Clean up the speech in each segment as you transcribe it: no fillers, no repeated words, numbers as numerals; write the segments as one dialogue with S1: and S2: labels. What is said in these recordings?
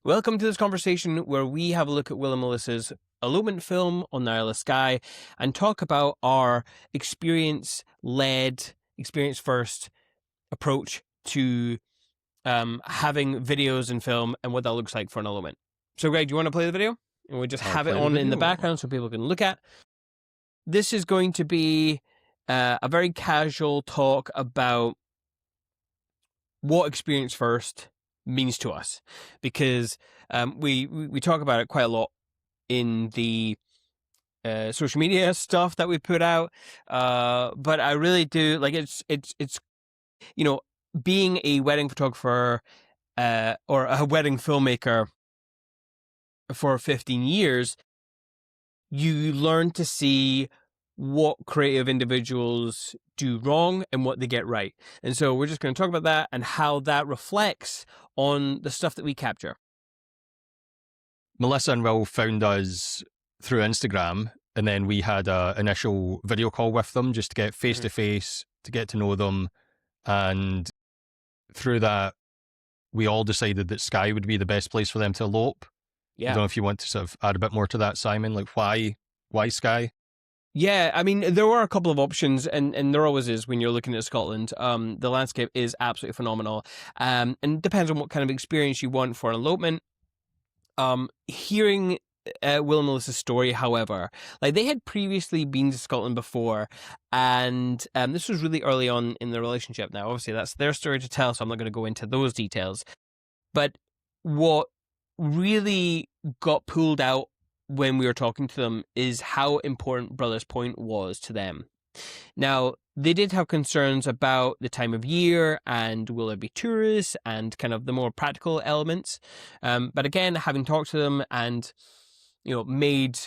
S1: Welcome to this conversation where we have a look at Will and Melissa's elopement film on the Isle of Skye and talk about our experience-led, experience-first approach to having videos and film and what that looks like for an elopement. So, Greg, do you want to play the video? And we just have it on in the background so people can look at. This is going to be a very casual talk about what experience first means to us, because we talk about it quite a lot in the social media stuff that we put out, but I really do like it's being a wedding photographer or a wedding filmmaker for 15 years, you learn to see what creative individuals do wrong and what they get right. And so we're just going to talk about that and how that reflects on the stuff that we capture.
S2: Melissa and Will found us through Instagram, and then we had an initial video call with them just to get face-to-face, to get to know them. And through that, we all decided that Skye would be the best place for them to elope.
S1: Yeah.
S2: I don't know if you want to sort of add a bit more to that, Simon, like why Skye?
S1: Yeah, I mean, there were a couple of options, and there always is when you're looking at Scotland. The landscape is absolutely phenomenal, and it depends on what kind of experience you want for an elopement. Hearing Will and Melissa's story, however, like they had previously been to Scotland before, and this was really early on in the relationship. Now, obviously, that's their story to tell, so I'm not going to go into those details. But what really got pulled out when we were talking to them is how important Brothers Point was to them. Now, they did have concerns about the time of year and will there be tourists and kind of the more practical elements. But again, having talked to them and, made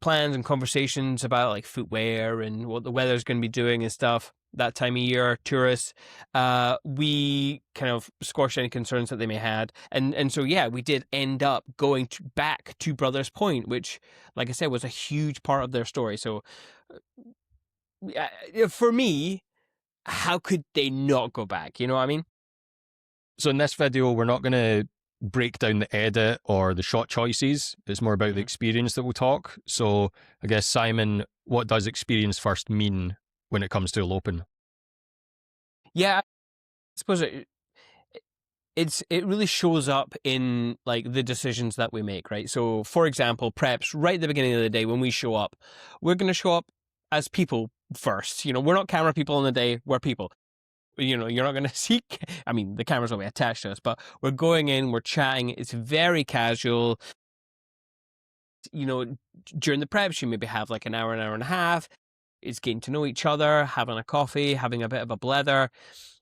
S1: plans and conversations about like footwear and what the weather's going to be doing and stuff that time of year, tourists, we kind of squashed any concerns that they may had. And so, yeah, we did end up going back to Brothers Point, which, like I said, was a huge part of their story. So for me, how could they not go back? You know what I mean?
S2: So in this video, we're not going to break down the edit or the shot choices. It's more about the experience that we'll talk. So I guess, Simon, what does experience first mean when it comes to eloping?
S1: Yeah, I suppose it really shows up in like the decisions that we make, right? So, for example, preps right at the beginning of the day when we show up, we're going to show up as people first. We're not camera people on the day, we're people. You're not going to see, I mean, the camera's always attached to us, but we're going in, we're chatting, it's very casual. During the preps, you maybe have like an hour and a half. It's getting to know each other, having a coffee, having a bit of a blether.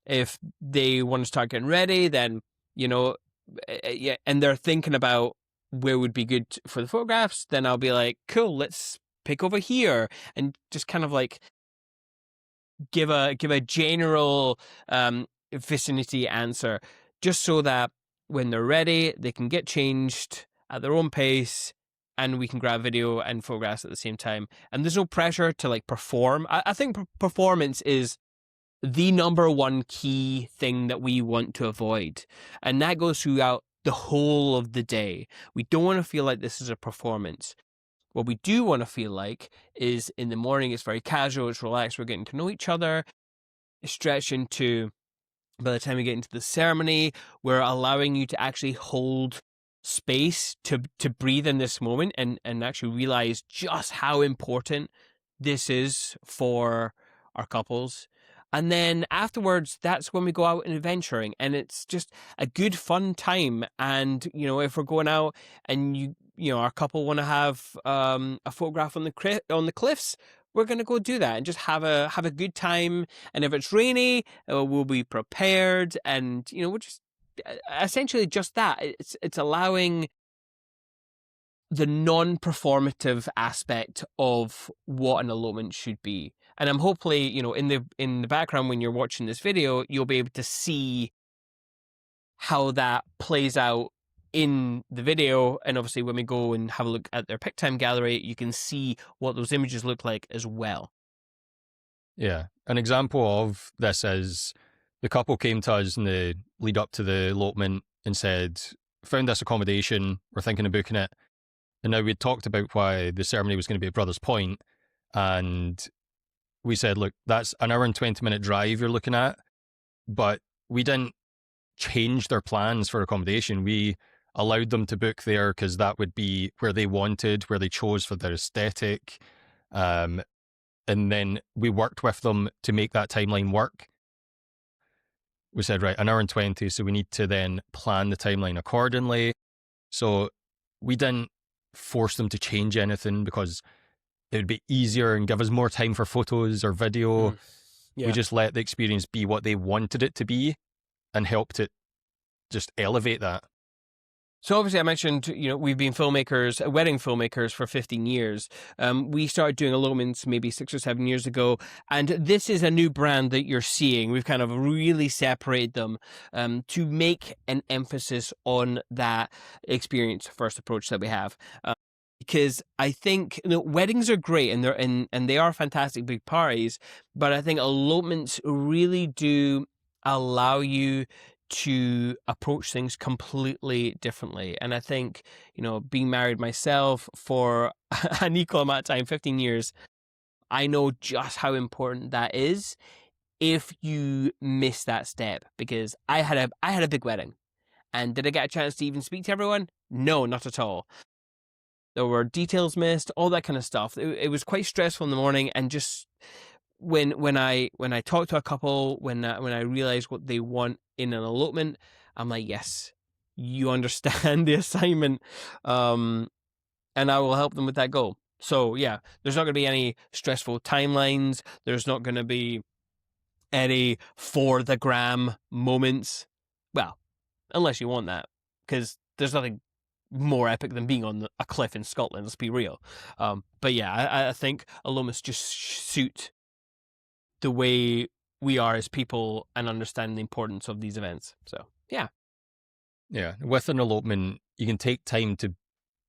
S1: If they want to start getting ready, then, yeah, and they're thinking about where would be good for the photographs, then I'll be like, cool, let's pick over here, and just kind of like give a general vicinity answer, just so that when they're ready, they can get changed at their own pace, and we can grab video and photographs at the same time. And there's no pressure to like perform. I think performance is the number one key thing that we want to avoid. And that goes throughout the whole of the day. We don't want to feel like this is a performance. What we do want to feel like is in the morning, it's very casual, it's relaxed, we're getting to know each other. Stretch into, by the time we get into the ceremony, we're allowing you to actually hold space to breathe in this moment and actually realize just how important this is for our couples. And then afterwards, that's when we go out and adventuring, and it's just a good fun time. And if we're going out and our couple want to have a photograph on the cliffs, we're going to go do that and just have a good time. And if it's rainy, we'll be prepared, and we're just essentially just that. It's allowing the non-performative aspect of what an elopement should be. And I'm hopefully, in the background when you're watching this video, you'll be able to see how that plays out in the video. And obviously when we go and have a look at their pick time gallery, you can see what those images look like as well.
S2: Yeah. An example of this is the couple came to us in the lead up to the elopement and said, found this accommodation, we're thinking of booking it. And now we'd talked about why the ceremony was going to be at Brothers Point, and we said, look, that's an hour and 20-minute drive you're looking at, but we didn't change their plans for accommodation. We allowed them to book there because that would be where they wanted, where they chose for their aesthetic. And then we worked with them to make that timeline work. We said, right, an hour and 20, so we need to then plan the timeline accordingly. So we didn't force them to change anything because it would be easier and give us more time for photos or video.
S1: Yeah.
S2: We just let the experience be what they wanted it to be and helped it just elevate that.
S1: So obviously I mentioned, we've been filmmakers, wedding filmmakers for 15 years. We started doing elopements maybe 6 or 7 years ago. And this is a new brand that you're seeing. We've kind of really separated them to make an emphasis on that experience first approach that we have. Because I think weddings are great and they are fantastic big parties, but I think elopements really do allow you to approach things completely differently. And I think, being married myself for an equal amount of time, 15 years, I know just how important that is if you miss that step, because I had a big wedding. And did I get a chance to even speak to everyone? No, not at all. There were details missed, all that kind of stuff. It was quite stressful in the morning, and just when I talk to a couple, when I realize what they want in an elopement, I'm like, yes, you understand the assignment, and I will help them with that goal. So yeah, there's not going to be any stressful timelines. There's not going to be any for the gram moments. Well, unless you want that, because there's nothing more epic than being on a cliff in Scotland. Let's be real. But yeah, I think elopements just suit the way we are as people and understand the importance of these events. So yeah.
S2: With an elopement, you can take time to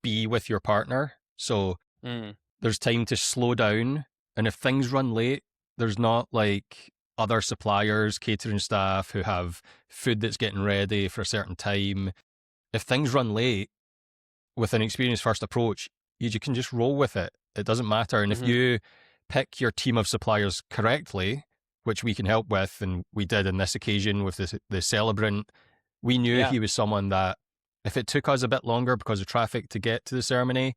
S2: be with your partner. So there's time to slow down. And if things run late, there's not like other suppliers, catering staff who have food that's getting ready for a certain time. If things run late, with an experience first approach, you can just roll with it. It doesn't matter. And if you pick your team of suppliers correctly, which we can help with, and we did in this occasion with the celebrant, we knew he was someone that if it took us a bit longer because of traffic to get to the ceremony,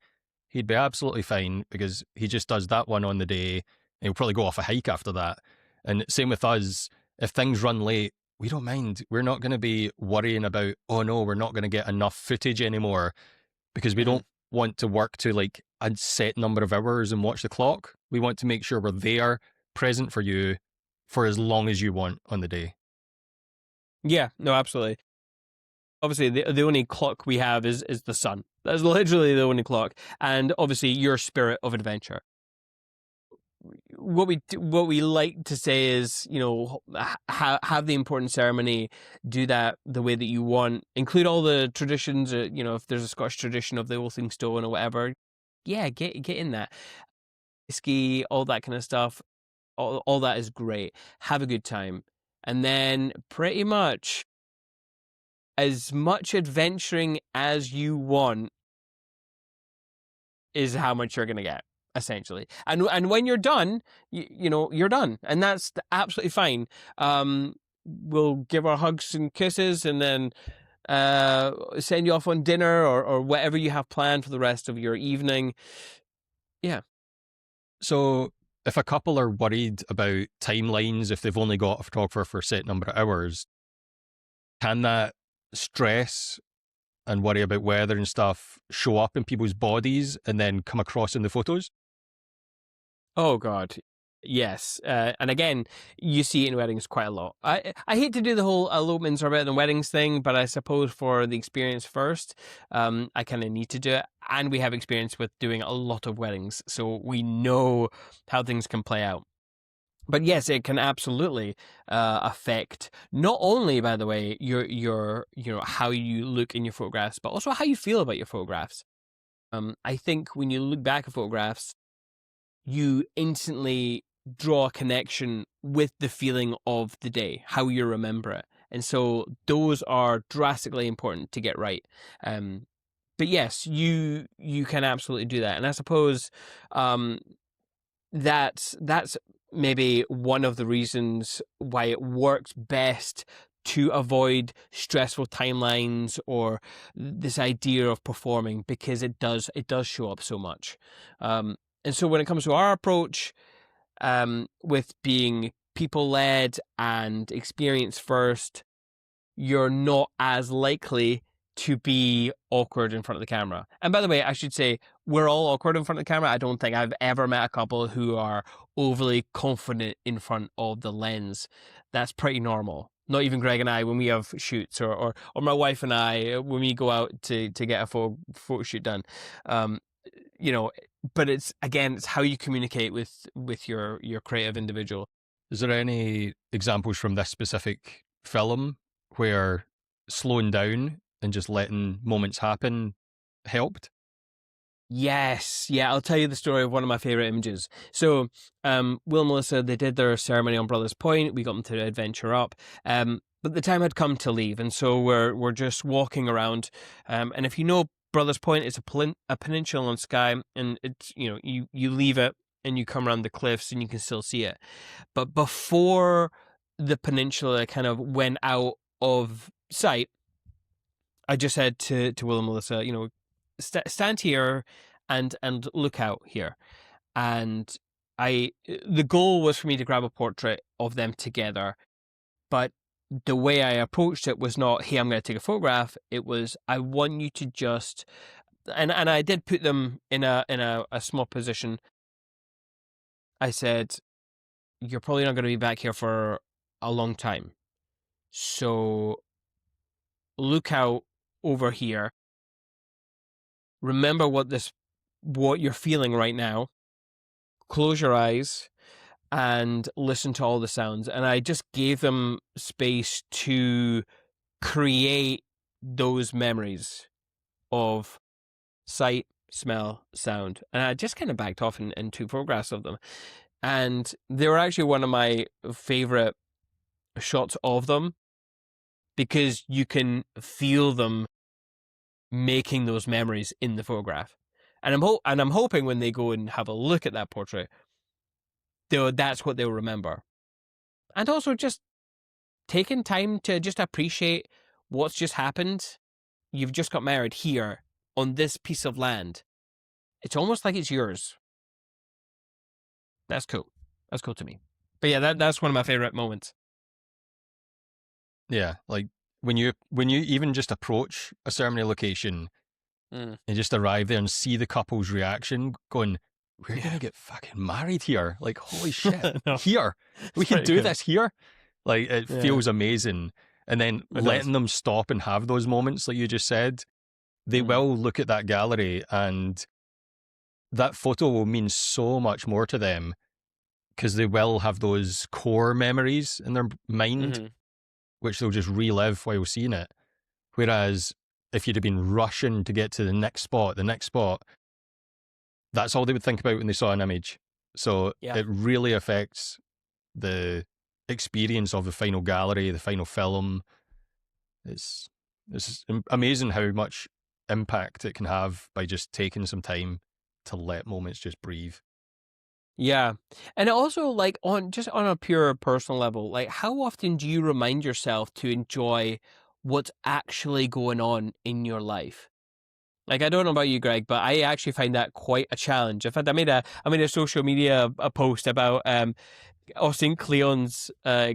S2: he'd be absolutely fine because he just does that one on the day. And he'll probably go off a hike after that. And same with us. If things run late, we don't mind. We're not going to be worrying about, oh no, we're not going to get enough footage anymore, because we don't want to work to like a set number of hours and watch the clock. We want to make sure we're there, present for you for as long as you want on the day.
S1: Yeah, no, absolutely. Obviously, the only clock we have is the sun. That's literally the only clock. And obviously, your spirit of adventure. What we like to say is, have the important ceremony, do that the way that you want, include all the traditions. If there's a Scottish tradition of the Oathing Stone or whatever, get in that. Skye, all that kind of stuff. All that is great. Have a good time, and then pretty much as much adventuring as you want is how much you're going to get, essentially. And when you're done, you're done. And that's absolutely fine. We'll give our hugs and kisses and then send you off on dinner or whatever you have planned for the rest of your evening. Yeah.
S2: So if a couple are worried about timelines, if they've only got a photographer for a set number of hours, can that stress and worry about weather and stuff show up in people's bodies and then come across in the photos?
S1: Oh, God. Yes. And again, you see it in weddings quite a lot. I hate to do the whole elopements are better than weddings thing, but I suppose for the experience first, I kind of need to do it. And we have experience with doing a lot of weddings, so we know how things can play out. But yes, it can absolutely affect not only, by the way, your how you look in your photographs, but also how you feel about your photographs. I think when you look back at photographs, you instantly draw a connection with the feeling of the day, how you remember it. And so those are drastically important to get right. But yes, you can absolutely do that. And I suppose that's maybe one of the reasons why it works best to avoid stressful timelines or this idea of performing, because it does show up so much. And so when it comes to our approach, with being people led and experience first, you're not as likely to be awkward in front of the camera. And by the way, I should say, we're all awkward in front of the camera. I don't think I've ever met a couple who are overly confident in front of the lens. That's pretty normal. Not even Greg and I when we have shoots, or my wife and I when we go out to get a photo shoot done. You know, but it's how you communicate with your creative individual.
S2: Is there any examples from this specific film where slowing down and just letting moments happen helped?
S1: Yes, yeah, I'll tell you the story of one of my favorite images. So, Will and Melissa, they did their ceremony on Brothers Point. We got them to adventure up, but the time had come to leave, and so we're just walking around. And if you know Brothers Point, it's a peninsula on Skye, and it's, you know, you leave it and you come around the cliffs and you can still see it. But before the peninsula kind of went out of sight, I just said to Will and Melissa, you know, stand here and look out here. And the goal was for me to grab a portrait of them together, but the way I approached it was not, hey, I'm going to take a photograph. It was, I want you to just, and I did put them in a small position. I said, you're probably not going to be back here for a long time, so look out over here. Remember what you're feeling right now. Close your eyes and listen to all the sounds. And I just gave them space to create those memories of sight, smell, sound. And I just kind of backed off and took photographs of them. And they were actually one of my favorite shots of them, because you can feel them making those memories in the photograph. And I'm hoping when they go and have a look at that portrait, that's what they'll remember. And also just taking time to just appreciate what's just happened. You've just got married here on this piece of land. It's almost like it's yours. That's cool. That's cool to me. But yeah, that's one of my favorite moments.
S2: Yeah, like when you even just approach a ceremony location and just arrive there and see the couple's reaction, going, we're gonna get fucking married here. Like, holy shit, here. We can do this here. Like, it feels amazing. And then letting them stop and have those moments, like you just said, they will look at that gallery and that photo will mean so much more to them, because they will have those core memories in their mind, which they'll just relive while seeing it. Whereas if you'd have been rushing to get to the next spot, that's all they would think about when they saw an image. So it really affects the experience of the final gallery, the final film. It's amazing how much impact it can have by just taking some time to let moments just breathe.
S1: Yeah. And also, like, on a pure personal level, like, how often do you remind yourself to enjoy what's actually going on in your life? Like, I don't know about you, Greg, but I actually find that quite a challenge. In fact, I made a social media post about Austin Kleon's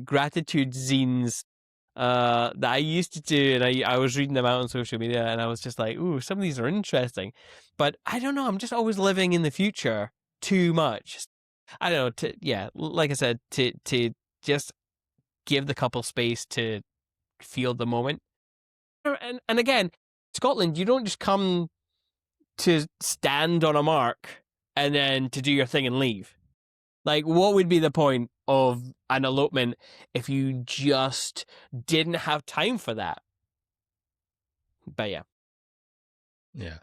S1: gratitude zines that I used to do, and I was reading them out on social media, and I was just like, ooh, some of these are interesting. But I don't know, I'm just always living in the future too much. I don't know, like I said, to just give the couple space to feel the moment. And again, Scotland, you don't just come to stand on a mark and then to do your thing and leave. Like, what would be the point of an elopement if you just didn't have time for that? But yeah.
S2: Yeah.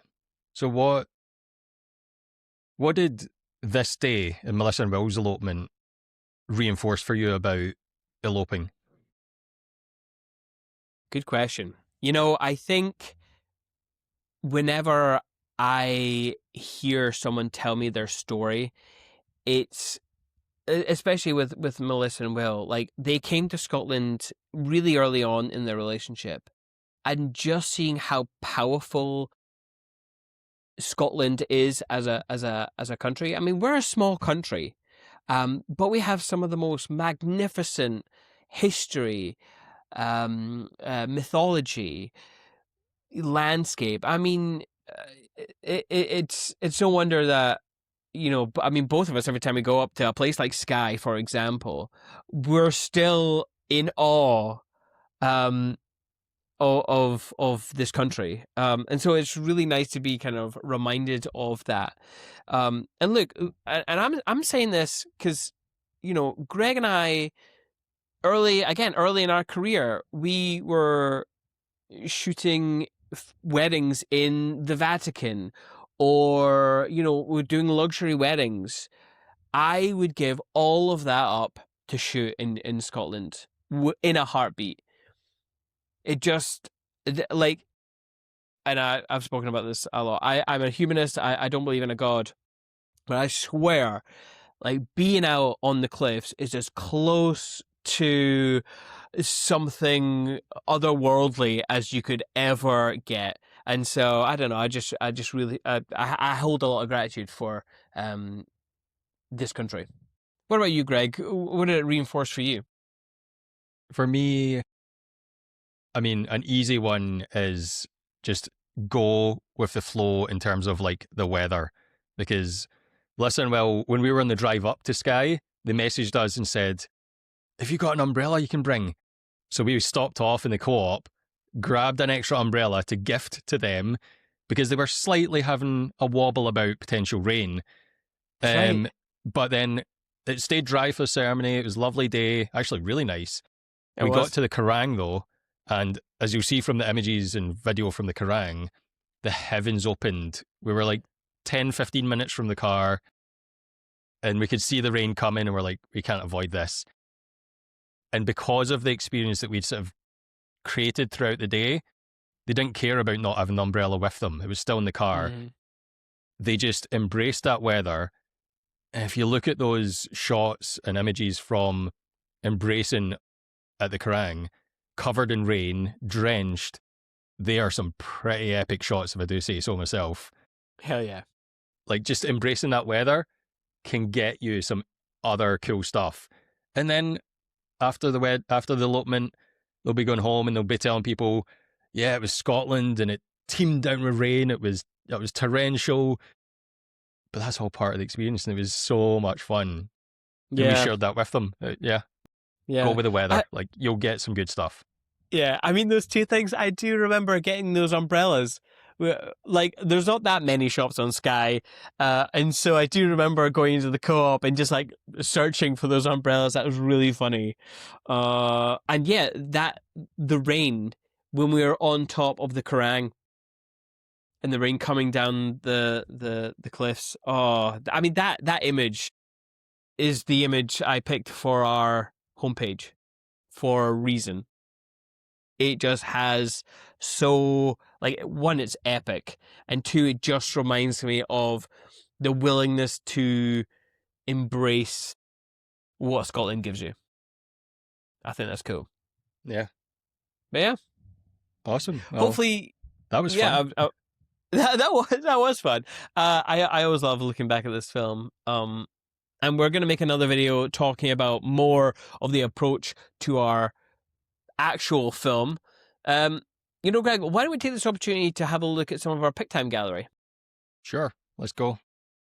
S2: So what did this day in Melissa and Will's elopement reinforce for you about eloping?
S1: Good question. You know, I think whenever I hear someone tell me their story, it's especially with Melissa and Will, like they came to Scotland really early on in their relationship, and just seeing how powerful Scotland is as a country. I mean, we're a small country, but we have some of the most magnificent history, mythology, landscape. I mean, it's no wonder that, you know, I mean, both of us, every time we go up to a place like Skye, for example, we're still in awe, um, of this country. And so it's really nice to be kind of reminded of that. And look, and I'm saying this because, you know, Greg and I, early in our career, we were shooting weddings in the Vatican, or, you know, we're doing luxury weddings. I would give all of that up to shoot in Scotland in a heartbeat. It just, like, and I've spoken about this a lot. I'm a humanist. I don't believe in a god, but I swear, like, being out on the cliffs is as close to something otherworldly as you could ever get. And so I don't know. I just really, I hold a lot of gratitude for this country. What about you, Greg? What did it reinforce for you?
S2: For me, I mean, an easy one is just go with the flow in terms of like the weather. Because, listen, well, when we were on the drive up to Skye, they messaged us and said, "Have you got an umbrella you can bring?" So we stopped off in the co-op, grabbed an extra umbrella to gift to them because they were slightly having a wobble about potential rain.
S1: That's right.
S2: Um, but then it stayed dry for the ceremony. It was a lovely day, actually really nice.
S1: It
S2: We got
S1: was.
S2: to the Kerrang though, and as you'll see from the images and video from the Kerrang, the heavens opened. We were like 10, 15 minutes from the car, and we could see the rain coming, and we're like, we can't avoid this. And because of the experience that we'd sort of created throughout the day, they didn't care about not having the umbrella with them. It was still in the car.
S1: Mm.
S2: They just embraced that weather. And if you look at those shots and images from embracing at the Kerrang, covered in rain, drenched, they are some pretty epic shots, if I do say so myself.
S1: Hell yeah.
S2: Like, just embracing that weather can get you some other cool stuff. And then after the elopement, they'll be going home and they'll be telling people, yeah, it was Scotland and it teemed down with rain. It was torrential, but that's all part of the experience, and it was so much fun. And we
S1: Yeah.
S2: shared that with them. Yeah, go
S1: Yeah.
S2: with the weather. Like, you'll get some good stuff.
S1: Yeah, I mean, those two things, I do remember getting those umbrellas. Like, there's not that many shops on Skye, and so I do remember going into the co-op and just, like, searching for those umbrellas. That was really funny. And yeah, the rain, when we were on top of the Kerrang, and the rain coming down the cliffs. Oh, I mean, that image is the image I picked for our homepage for a reason. It just has so, like, one, it's epic, and two, it just reminds me of the willingness to embrace what Scotland gives you. I think that's cool.
S2: Yeah,
S1: But yeah,
S2: awesome. Well,
S1: hopefully,
S2: that was
S1: yeah,
S2: fun.
S1: that was fun. I always love looking back at this film. And we're gonna make another video talking about more of the approach to our actual film. Um, you know, Greg, why don't we take this opportunity to have a look at some of our pick time gallery?
S2: Sure, let's go.